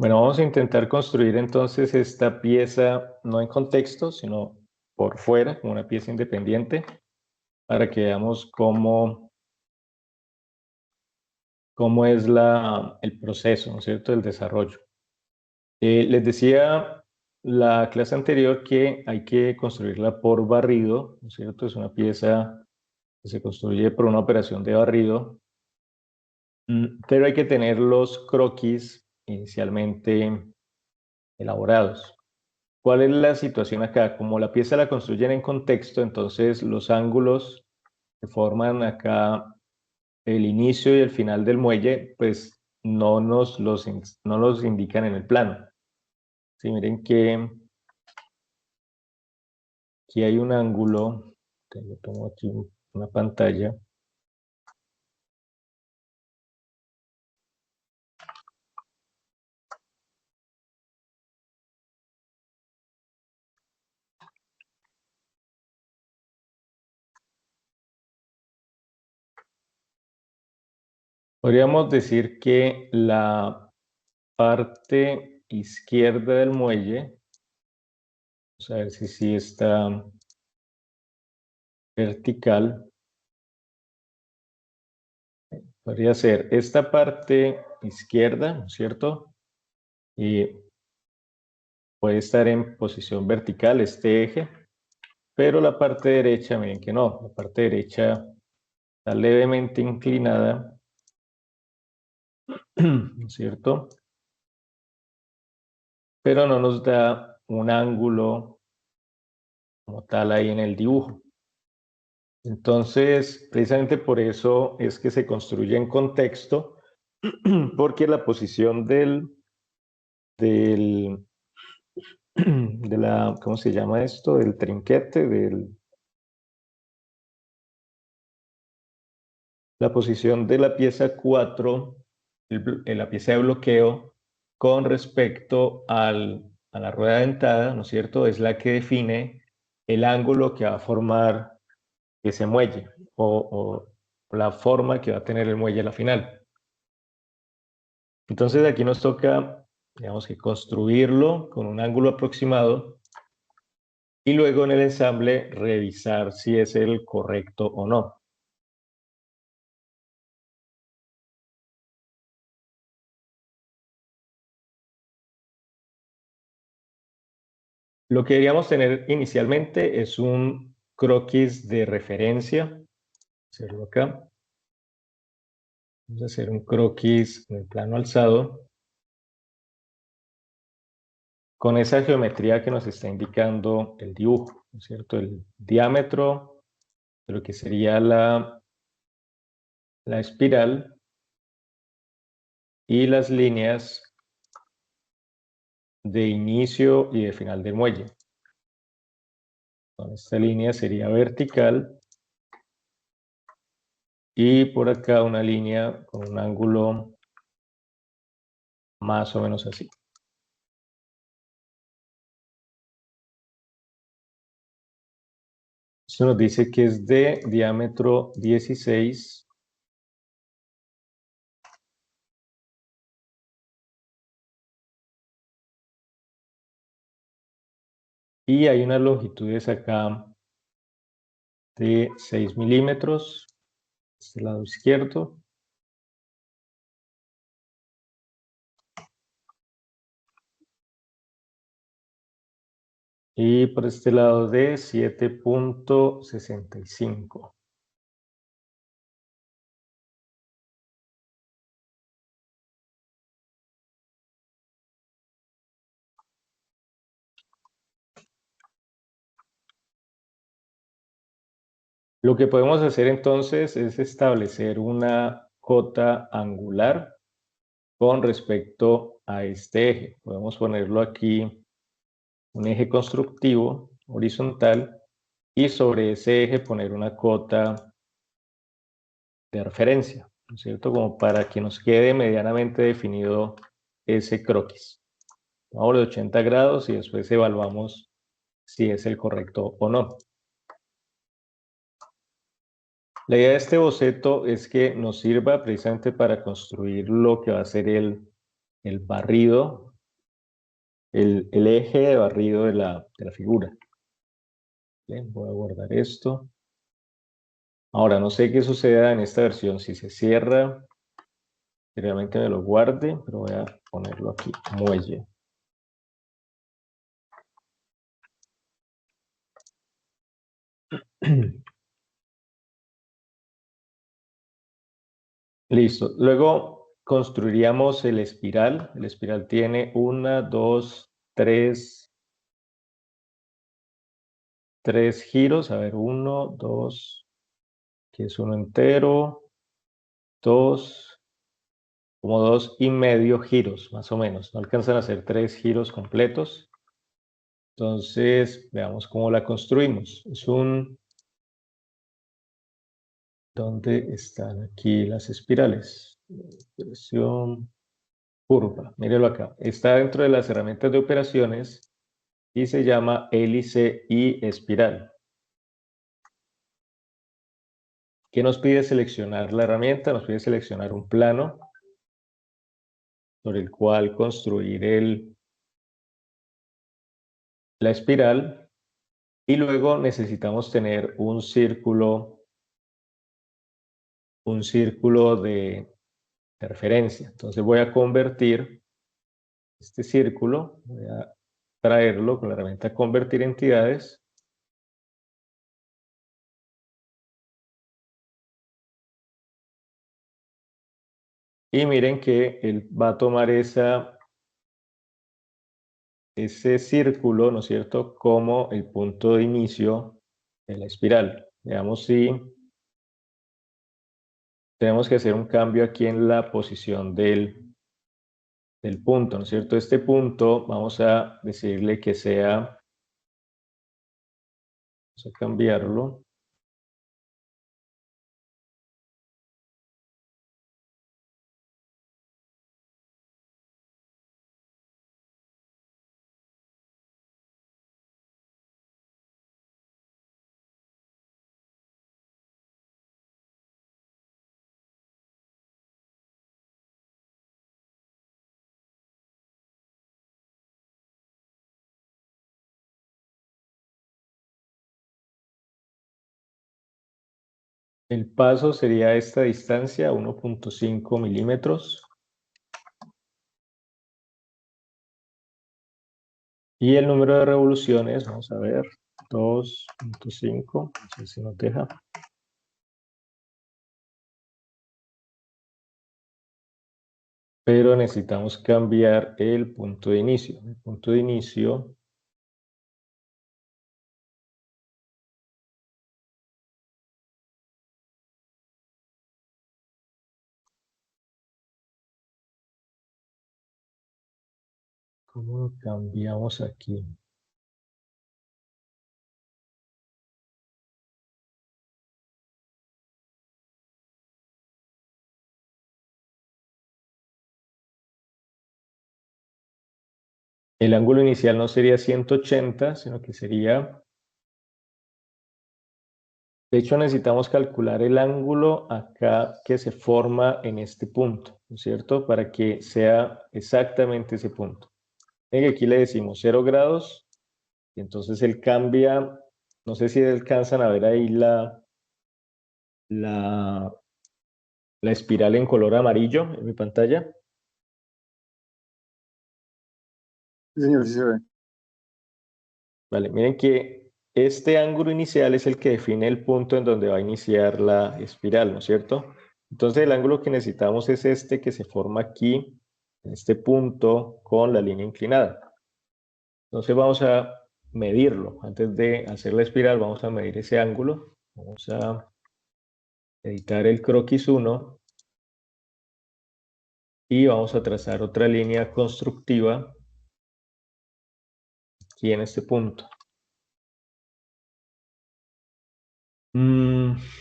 Bueno, vamos a intentar construir entonces esta pieza no en contexto, sino por fuera, como una pieza independiente, para que veamos cómo es el proceso, ¿no es cierto?, del desarrollo. Les decía la clase anterior que hay que construirla por barrido, ¿no es cierto? Es una pieza que se construye por una operación de barrido, pero hay que tener los croquis inicialmente elaborados. ¿Cuál es la situación acá? Como la pieza la construyen en contexto, entonces los ángulos que forman acá el inicio y el final del muelle, pues no los indican en el plano. Sí, miren que aquí hay un ángulo, tomo aquí una pantalla. Podríamos decir que la parte izquierda del muelle, vamos a ver si sí está vertical, podría ser esta parte izquierda, ¿no es cierto? Y puede estar en posición vertical este eje, pero la parte derecha, miren que no, la parte derecha está levemente inclinada, ¿no es cierto? Pero no nos da un ángulo como tal ahí en el dibujo. Entonces, precisamente por eso es que se construye en contexto, porque la posición del, ¿cómo se llama esto? Del trinquete, la posición de la pieza 4, la pieza de bloqueo, con respecto a la rueda dentada, ¿no es cierto? Es la que define el ángulo que va a formar ese muelle o la forma que va a tener el muelle a la final. Entonces aquí nos toca, digamos que construirlo con un ángulo aproximado y luego en el ensamble revisar si es el correcto o no. Lo que deberíamos tener inicialmente es un croquis de referencia. Hacerlo acá. Vamos a hacer un croquis en el plano alzado con esa geometría que nos está indicando el dibujo, ¿no es cierto? El diámetro de lo que sería la espiral y las líneas de inicio y de final del muelle. Con esta línea sería vertical y por acá una línea con un ángulo más o menos así. Esto nos dice que es de diámetro 16 y hay unas longitudes acá de 6 milímetros, este lado izquierdo. Y por este lado de 7.65. Lo que podemos hacer entonces es establecer una cota angular con respecto a este eje. Podemos ponerlo aquí, un eje constructivo horizontal, y sobre ese eje poner una cota de referencia, ¿no es cierto? Como para que nos quede medianamente definido ese croquis. Vamos de 80 grados y después evaluamos si es el correcto o no. La idea de este boceto es que nos sirva precisamente para construir lo que va a ser el barrido el eje de barrido de la figura. Bien, voy a guardar esto. Ahora, no sé qué suceda en esta versión, si se cierra, que realmente me lo guarde, pero voy a ponerlo aquí, muelle. Listo. Luego construiríamos el espiral. El espiral tiene una, dos, tres giros. A ver, uno, dos, que es uno entero, dos, como 2,5 giros, más o menos. No alcanzan a ser 3 giros completos. Entonces, veamos cómo la construimos. ¿Dónde están aquí las espirales? Operación curva, mírelo acá. Está dentro de las herramientas de operaciones y se llama hélice y espiral. ¿Qué nos pide seleccionar la herramienta? Nos pide seleccionar un plano sobre el cual construir la espiral, y luego necesitamos tener un círculo de referencia. Entonces voy a convertir este círculo, voy a traerlo con la herramienta convertir entidades. Y miren que él va a tomar ese círculo, ¿no es cierto?, como el punto de inicio de la espiral. Veamos si tenemos que hacer un cambio aquí en la posición del punto, ¿no es cierto? Este punto vamos a decirle que sea, vamos a cambiarlo. El paso sería esta distancia, 1,5 milímetros. Y el número de revoluciones, vamos a ver, 2,5, no sé si nos deja. Pero necesitamos cambiar el punto de inicio. El punto de inicio ¿cómo lo cambiamos aquí? El ángulo inicial no sería 180, sino que sería... De hecho, necesitamos calcular el ángulo acá que se forma en este punto, ¿no es cierto? Para que sea exactamente ese punto. Ven que aquí le decimos 0 grados, y entonces él cambia, no sé si alcanzan a ver ahí la espiral en color amarillo en mi pantalla. Sí, señor, sí se ve. Vale, miren que este ángulo inicial es el que define el punto en donde va a iniciar la espiral, ¿no es cierto? Entonces el ángulo que necesitamos es este que se forma aquí, en este punto, con la línea inclinada. Entonces vamos a medirlo. Antes de hacer la espiral vamos a medir ese ángulo. Vamos a editar el croquis 1 y vamos a trazar otra línea constructiva aquí en este punto.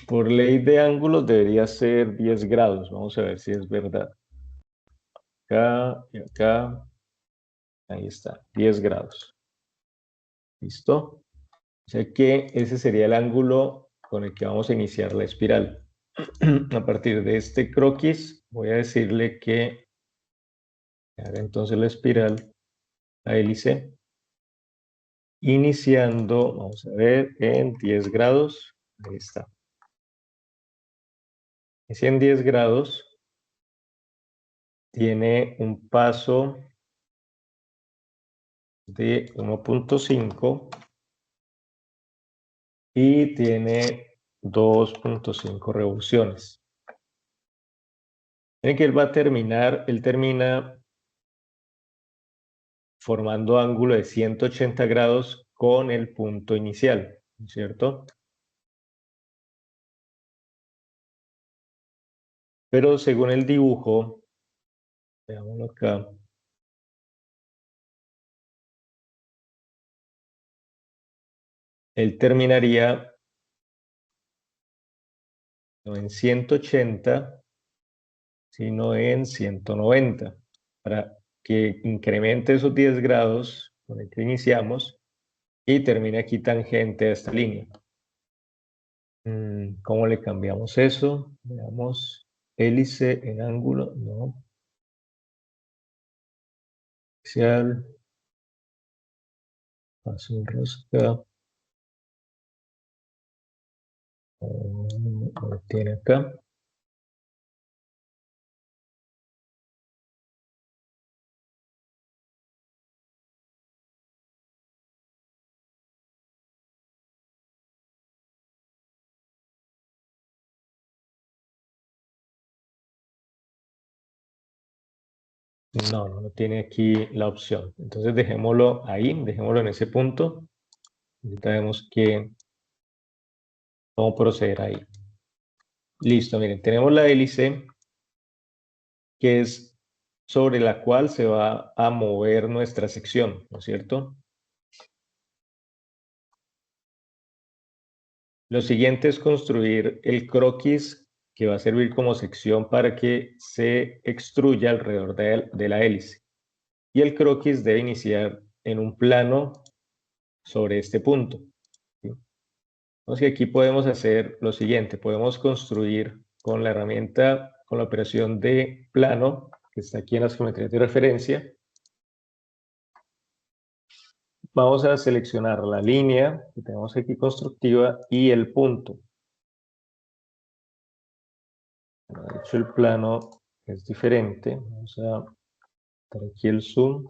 Por ley de ángulos debería ser 10 grados. Vamos a ver si es verdad. Acá y acá. Ahí está, 10 grados. ¿Listo? O sea que ese sería el ángulo con el que vamos a iniciar la espiral. A partir de este croquis voy a decirle que haga entonces la espiral la hélice, iniciando, vamos a ver, en 10 grados. Ahí está. Inicia en 10 grados. Tiene un paso de 1.5 y tiene 2.5 revoluciones. Miren que él termina formando ángulo de 180 grados con el punto inicial, ¿cierto? Pero según el dibujo, veámoslo acá, él terminaría no en 180, sino en 190, para que incremente esos 10 grados con el que iniciamos y termine aquí tangente a esta línea. ¿Cómo le cambiamos eso? Veamos, hélice en ángulo, no. Inicial, paso en rosca. Lo tiene acá. No, no tiene aquí la opción. Entonces dejémoslo ahí, dejémoslo en ese punto. Ahorita vemos cómo proceder ahí. Listo, miren, tenemos la hélice que es sobre la cual se va a mover nuestra sección, ¿no es cierto? Lo siguiente es construir el croquis que va a servir como sección para que se extruya alrededor de la hélice. Y el croquis debe iniciar en un plano sobre este punto. ¿Sí? Entonces aquí podemos hacer lo siguiente, podemos construir con la herramienta, con la operación de plano, que está aquí en las geometrías de referencia. Vamos a seleccionar la línea que tenemos aquí constructiva y el punto. De hecho, el plano es diferente. Vamos a dar aquí el zoom.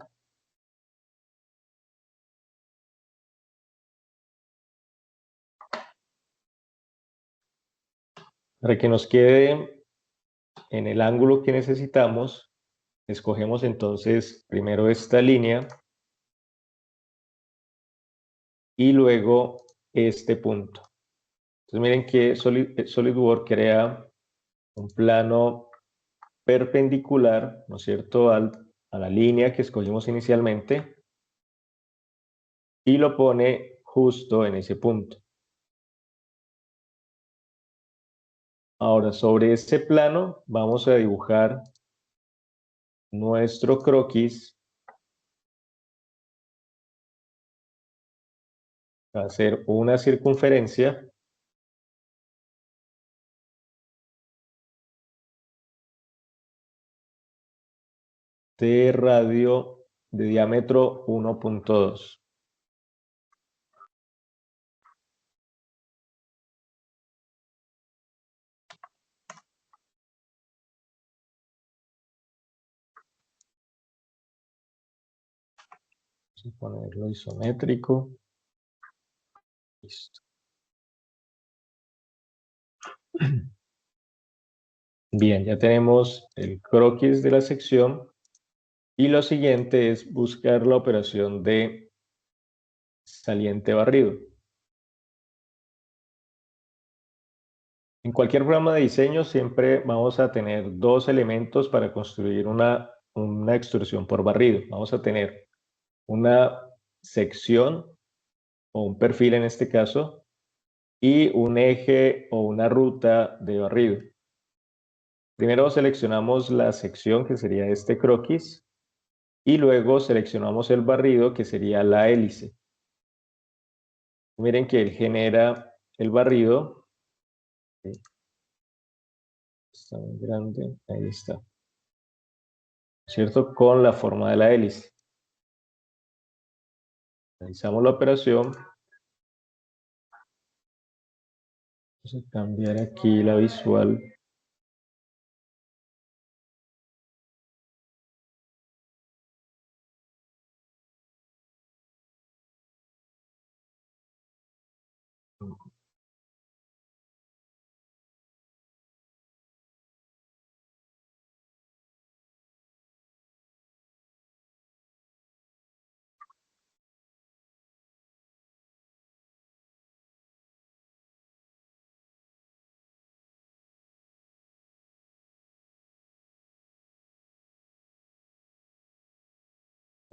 Para que nos quede en el ángulo que necesitamos, escogemos entonces primero esta línea y luego este punto. Entonces miren que SolidWorks crea un plano perpendicular, ¿no es cierto?, a la línea que escogimos inicialmente y lo pone justo en ese punto. Ahora, sobre este plano vamos a dibujar nuestro croquis. Va a ser una circunferencia de radio de diámetro 1.2. Vamos a ponerlo isométrico. Listo. Bien, ya tenemos el croquis de la sección y lo siguiente es buscar la operación de saliente barrido. En cualquier programa de diseño siempre vamos a tener dos elementos para construir una extrusión por barrido. Vamos a tener una sección o un perfil en este caso y un eje o una ruta de barrido. Primero seleccionamos la sección que sería este croquis y luego seleccionamos el barrido que sería la hélice. Miren que él genera el barrido. Está muy grande, ahí está. ¿Cierto? Con la forma de la hélice. Realizamos la operación. Vamos a cambiar aquí la visual.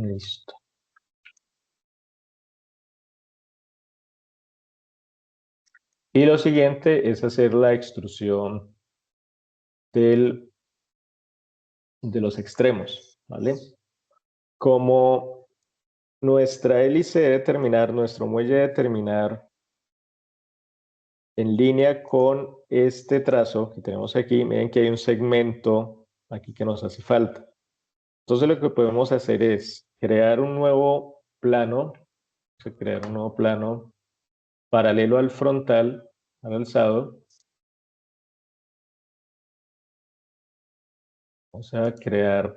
Listo. Y lo siguiente es hacer la extrusión de los extremos, ¿vale? Como nuestra hélice debe terminar, nuestro muelle debe terminar en línea con este trazo que tenemos aquí, miren que hay un segmento aquí que nos hace falta. Entonces lo que podemos hacer es crear un nuevo plano, paralelo al frontal, al alzado. Vamos a crear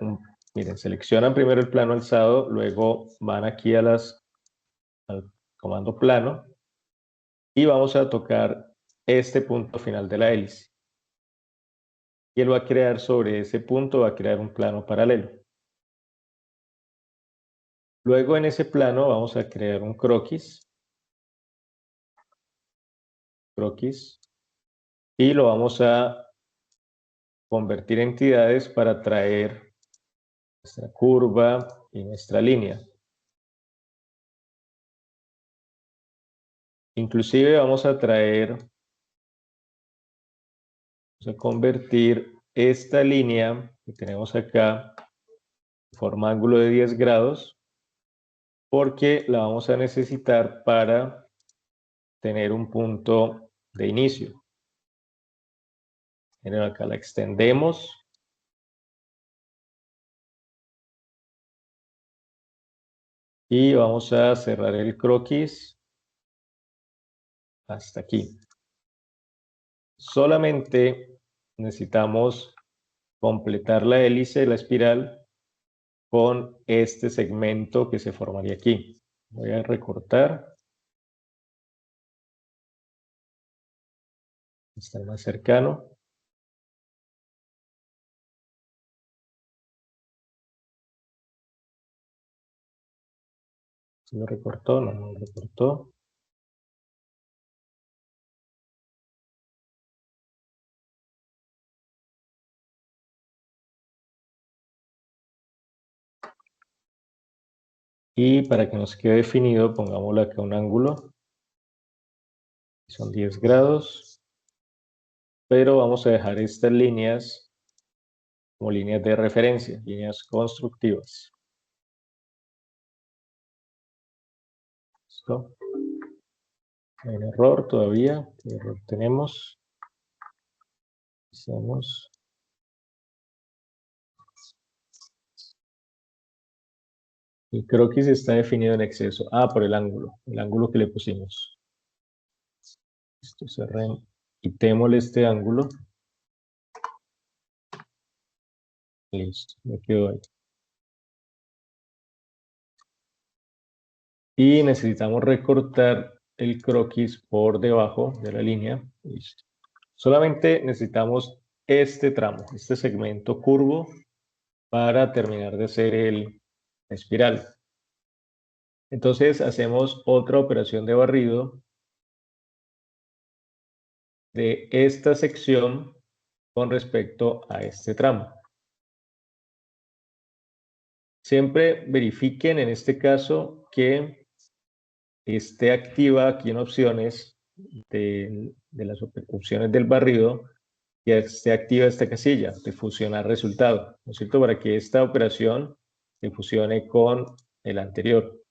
miren, seleccionan primero el plano alzado, luego van aquí al comando plano y vamos a tocar este punto final de la hélice. Y él va a crear sobre ese punto, va a crear un plano paralelo. Luego en ese plano vamos a crear un croquis. Y lo vamos a convertir en entidades para traer nuestra curva y nuestra línea. Inclusive vamos a convertir esta línea que tenemos acá en forma de ángulo de 10 grados porque la vamos a necesitar para tener un punto de inicio. Miren acá, la extendemos. Y vamos a cerrar el croquis hasta aquí. Solamente necesitamos completar la hélice, la espiral, con este segmento que se formaría aquí. Voy a recortar. Está más cercano. ¿Se lo recortó? No, no lo recortó. Y para que nos quede definido, pongámosle acá un ángulo. Son 10 grados. Pero vamos a dejar estas líneas como líneas de referencia, líneas constructivas. ¿Listo? Hay un error todavía. ¿Qué error tenemos? Hacemos. El croquis está definido en exceso. Por el ángulo que le pusimos. Esto quitémosle este ángulo. Listo, me quedó ahí. Y necesitamos recortar el croquis por debajo de la línea. Listo. Solamente necesitamos este tramo, este segmento curvo, para terminar de hacer la espiral. Entonces hacemos otra operación de barrido de esta sección con respecto a este tramo. Siempre verifiquen en este caso que esté activa aquí en opciones de las opciones del barrido, que esté activa esta casilla de fusionar resultado, ¿no es cierto? Para que esta operación se fusione con el anterior.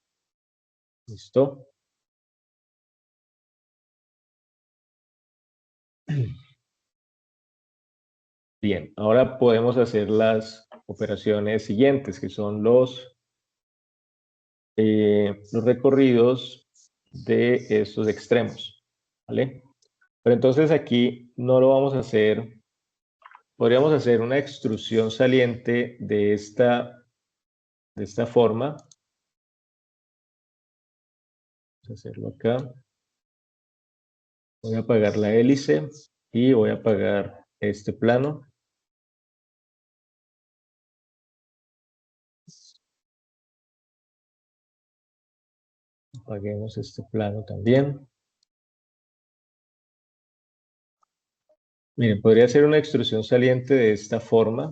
¿Listo? Bien, ahora podemos hacer las operaciones siguientes, que son los los recorridos de estos extremos, ¿vale? Pero entonces aquí no lo vamos a hacer. Podríamos hacer una extrusión saliente de esta forma. Vamos a hacerlo acá. Voy a apagar la hélice y voy a apagar este plano. Apaguemos este plano también. Miren, podría hacer una extrusión saliente de esta forma.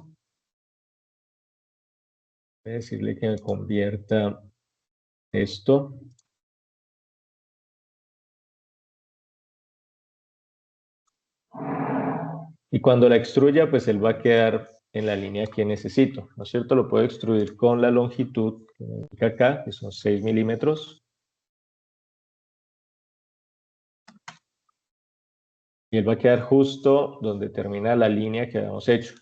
Voy a decirle que me convierta esto. Y cuando la extruya, pues él va a quedar en la línea que necesito, ¿no es cierto? Lo puedo extruir con la longitud que me indica acá, que son 6 milímetros. Y él va a quedar justo donde termina la línea que habíamos hecho.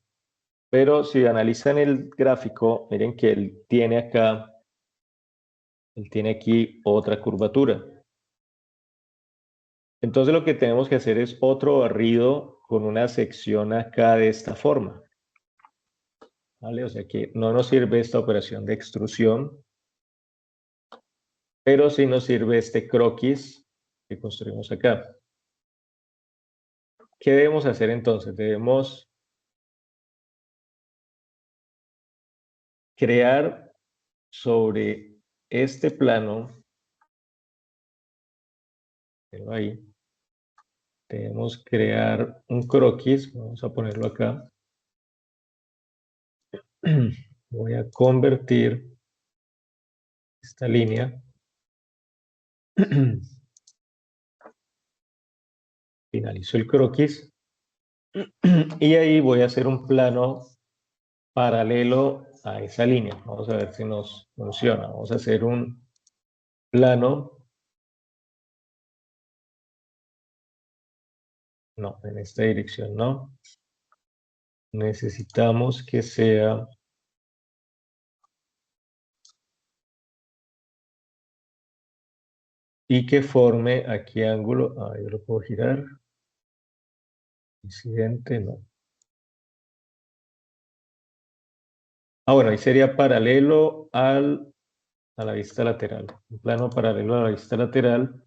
Pero si analizan el gráfico, miren que él tiene acá, él tiene aquí otra curvatura. Entonces lo que tenemos que hacer es otro barrido con una sección acá de esta forma. ¿Vale? O sea que no nos sirve esta operación de extrusión, pero sí nos sirve este croquis que construimos acá. ¿Qué debemos hacer entonces? Debemos crear sobre este plano, ahí, debemos crear un croquis, vamos a ponerlo acá. Voy a convertir esta línea. Finalizo el croquis. Y ahí voy a hacer un plano paralelo a esa línea. Vamos a ver si nos funciona. Vamos a hacer un plano. No, en esta dirección no. Necesitamos que sea y que forme aquí ángulo. Ah, yo lo puedo girar. Incidente, no. Ah, bueno, ahí sería paralelo a la vista lateral. Un plano paralelo a la vista lateral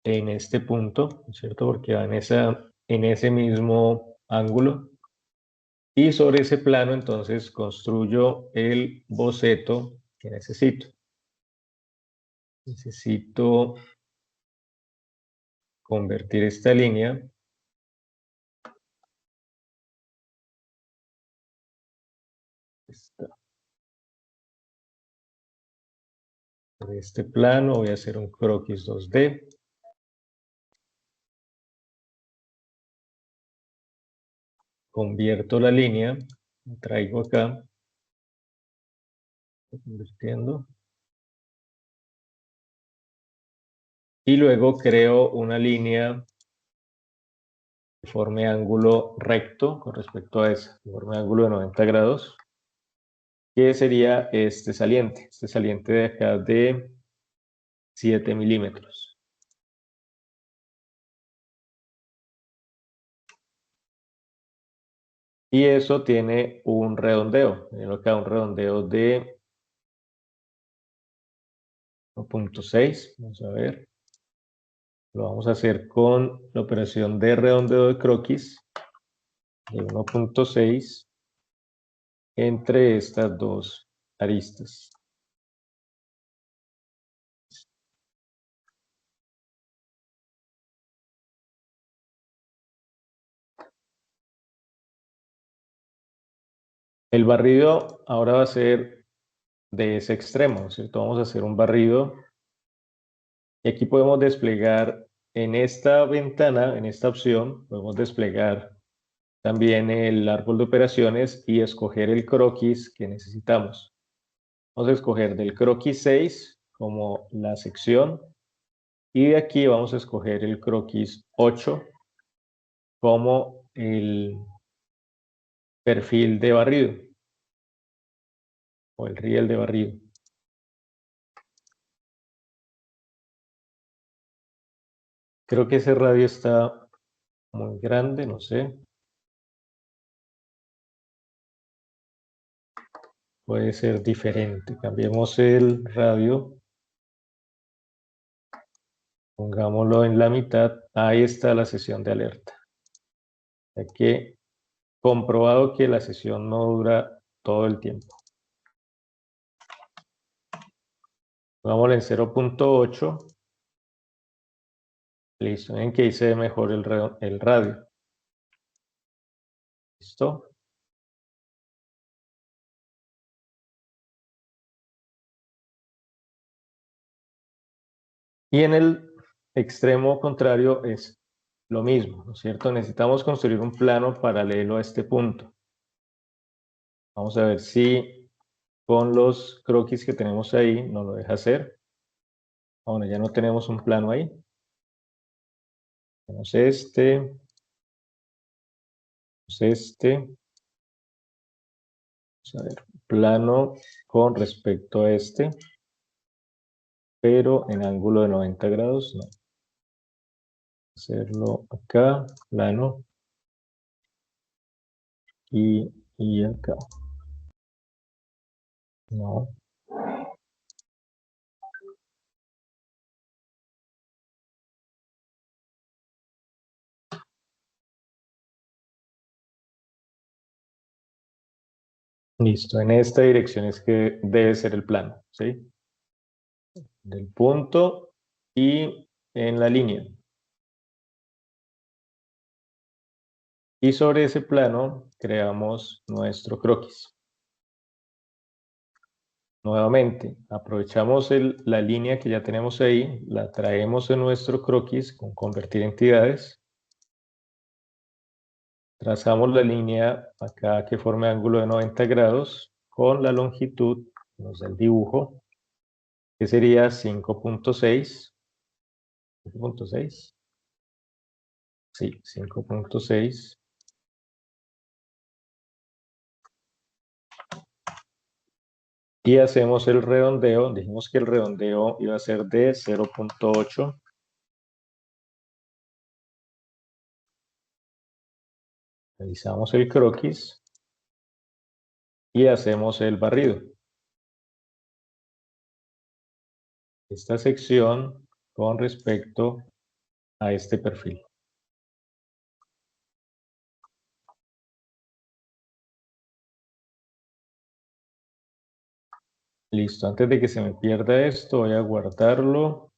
en este punto, ¿no es cierto? Porque va en ese mismo ángulo. Y sobre ese plano, entonces, construyo el boceto que necesito. Necesito convertir esta línea de este plano. Voy a hacer un croquis 2D. Convierto la línea, la traigo acá, convirtiendo. Y luego creo una línea que forme ángulo recto con respecto a esa, que forme ángulo de 90 grados, que sería este saliente de acá de 7 milímetros. Y eso tiene un redondeo, miren acá un redondeo de 1.6, vamos a ver. Lo vamos a hacer con la operación de redondeo de croquis de 1.6 entre estas dos aristas. El barrido ahora va a ser de ese extremo, ¿cierto? Vamos a hacer un barrido y aquí podemos desplegar en esta ventana, en esta opción, podemos desplegar también el árbol de operaciones y escoger el croquis que necesitamos. Vamos a escoger del croquis 6 como la sección y de aquí vamos a escoger el croquis 8 como el perfil de barrido. o el riel de barrido. Creo que ese radio está muy grande, no sé. Puede ser diferente. Cambiemos el radio. Pongámoslo en la mitad. Ahí está la sesión de alerta. Hay que comprobado que la sesión no dura todo el tiempo. Pongámoslo en 0.8. Listo. Ven que ahí se ve mejor el radio. Listo. Y en el extremo contrario es lo mismo, ¿no es cierto? Necesitamos construir un plano paralelo a este punto. Vamos a ver si con los croquis que tenemos ahí nos lo deja hacer. Bueno, ya no tenemos un plano ahí. Tenemos este. Vamos a ver, plano con respecto a este, pero en ángulo de 90 grados, no. Hacerlo acá, plano, y acá. No. Listo, en esta dirección es que debe ser el plano, ¿sí? Del punto y en la línea. Y sobre ese plano creamos nuestro croquis. Nuevamente, aprovechamos la línea que ya tenemos ahí, la traemos en nuestro croquis con convertir entidades. Trazamos la línea acá que forme ángulo de 90 grados con la longitud que nos da el dibujo, que sería 5.6. 5.6. Sí, 5.6. Y hacemos el redondeo. Dijimos que el redondeo iba a ser de 0.8. Realizamos el croquis y hacemos el barrido. Esta sección con respecto a este perfil. Listo, antes de que se me pierda esto, voy a guardarlo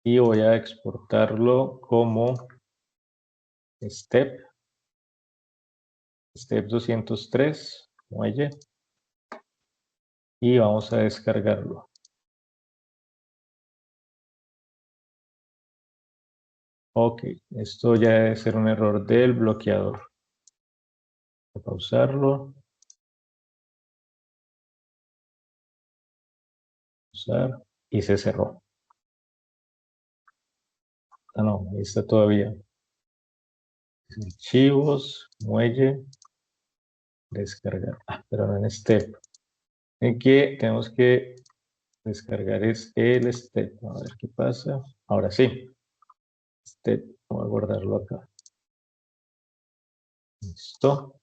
y voy a exportarlo como step 203, muelle, y vamos a descargarlo. Ok, esto ya debe ser un error del bloqueador. Voy a pausarlo. Pausar, y se cerró. Ah, no, ahí está todavía. Archivos, muelle, descargar. Ah, pero no en step. En que tenemos que descargar es el step. A ver qué pasa. Ahora sí. Step, voy a guardarlo acá. Listo.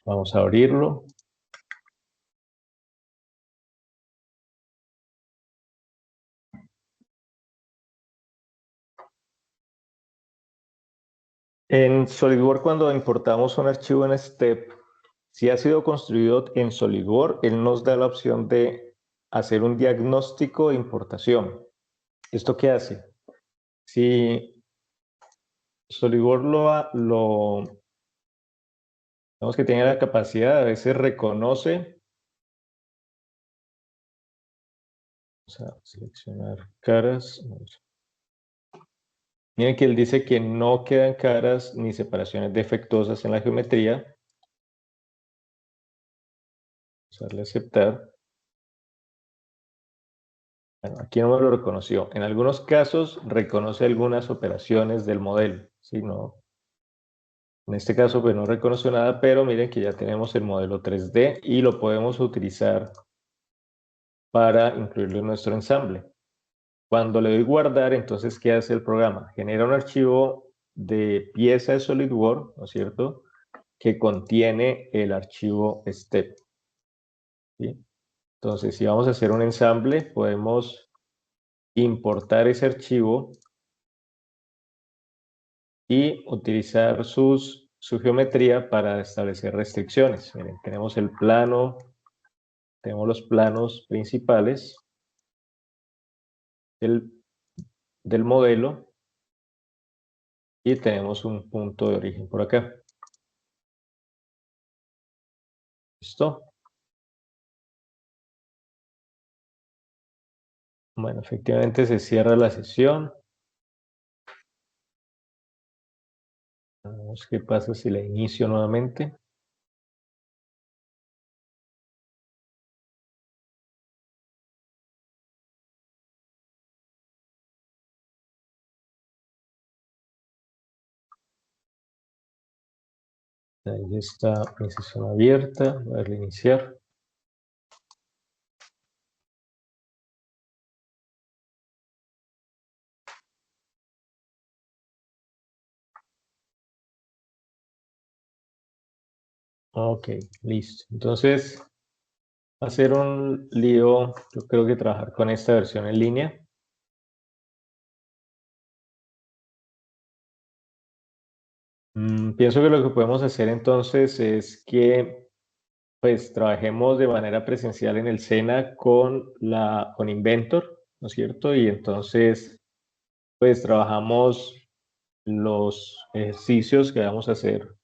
Vamos a abrirlo. En SolidWorks, cuando importamos un archivo en STEP, si ha sido construido en SolidWorks, él nos da la opción de hacer un diagnóstico de importación. ¿Esto qué hace? Si SolidWorks digamos que tiene la capacidad, a veces reconoce. Vamos a seleccionar caras. Miren que él dice que no quedan caras ni separaciones defectuosas en la geometría. Vamos a darle a aceptar. Bueno, aquí no me lo reconoció. En algunos casos reconoce algunas operaciones del modelo, ¿sí? No, en este caso pues no reconoció nada, pero miren que ya tenemos el modelo 3D y lo podemos utilizar para incluirlo en nuestro ensamble. Cuando le doy guardar, entonces, ¿qué hace el programa? Genera un archivo de pieza de SolidWorks, ¿no es cierto?, que contiene el archivo step, ¿sí? Entonces, si vamos a hacer un ensamble, podemos importar ese archivo y utilizar su geometría para establecer restricciones. Miren, tenemos el plano, tenemos los planos principales del modelo y tenemos un punto de origen por acá. ¿Listo? Bueno, efectivamente se cierra la sesión. Vamos, ¿qué pasa si la inicio nuevamente? Ahí está mi sesión abierta. Voy a darle a iniciar. Ok, listo. Entonces, va a ser un lío, yo creo que trabajar con esta versión en línea. Pienso que lo que podemos hacer entonces es que pues trabajemos de manera presencial en el SENA con Inventor, ¿no es cierto? Y entonces pues trabajamos los ejercicios que vamos a hacer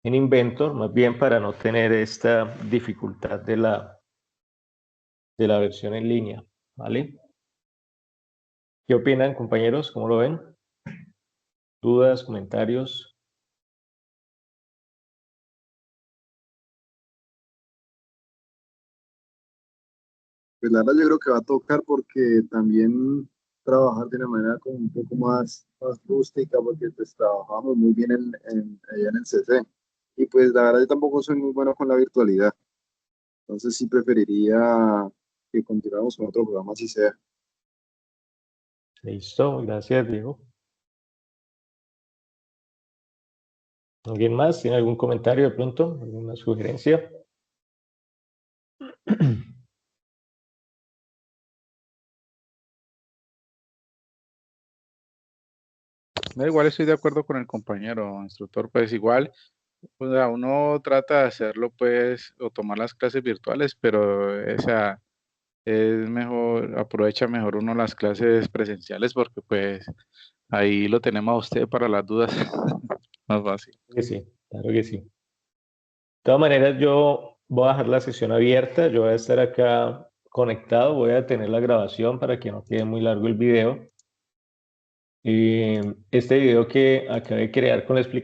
en Inventor, más bien para no tener esta dificultad de la versión en línea, ¿vale? ¿Qué opinan, compañeros? ¿Cómo lo ven? ¿Dudas, comentarios? Pues la verdad yo creo que va a tocar porque también trabajar de una manera como un poco más rústica, porque pues trabajamos muy bien allá en el CC. Y pues la verdad yo tampoco soy muy bueno con la virtualidad. Entonces sí preferiría que continuáramos con otro programa si sea. Listo, gracias, Diego. ¿Alguien más tiene algún comentario de pronto? ¿Alguna sugerencia? No, igual estoy de acuerdo con el compañero instructor, pues igual, o sea, uno trata de hacerlo, pues, o tomar las clases virtuales, pero esa es mejor, aprovecha mejor uno las clases presenciales porque, pues, ahí lo tenemos a usted para las dudas, más fácil. Que sí, claro que sí. De todas maneras, yo voy a dejar la sesión abierta, yo voy a estar acá conectado, voy a tener la grabación para que no quede muy largo el video. Este video que acabé de crear con la explicación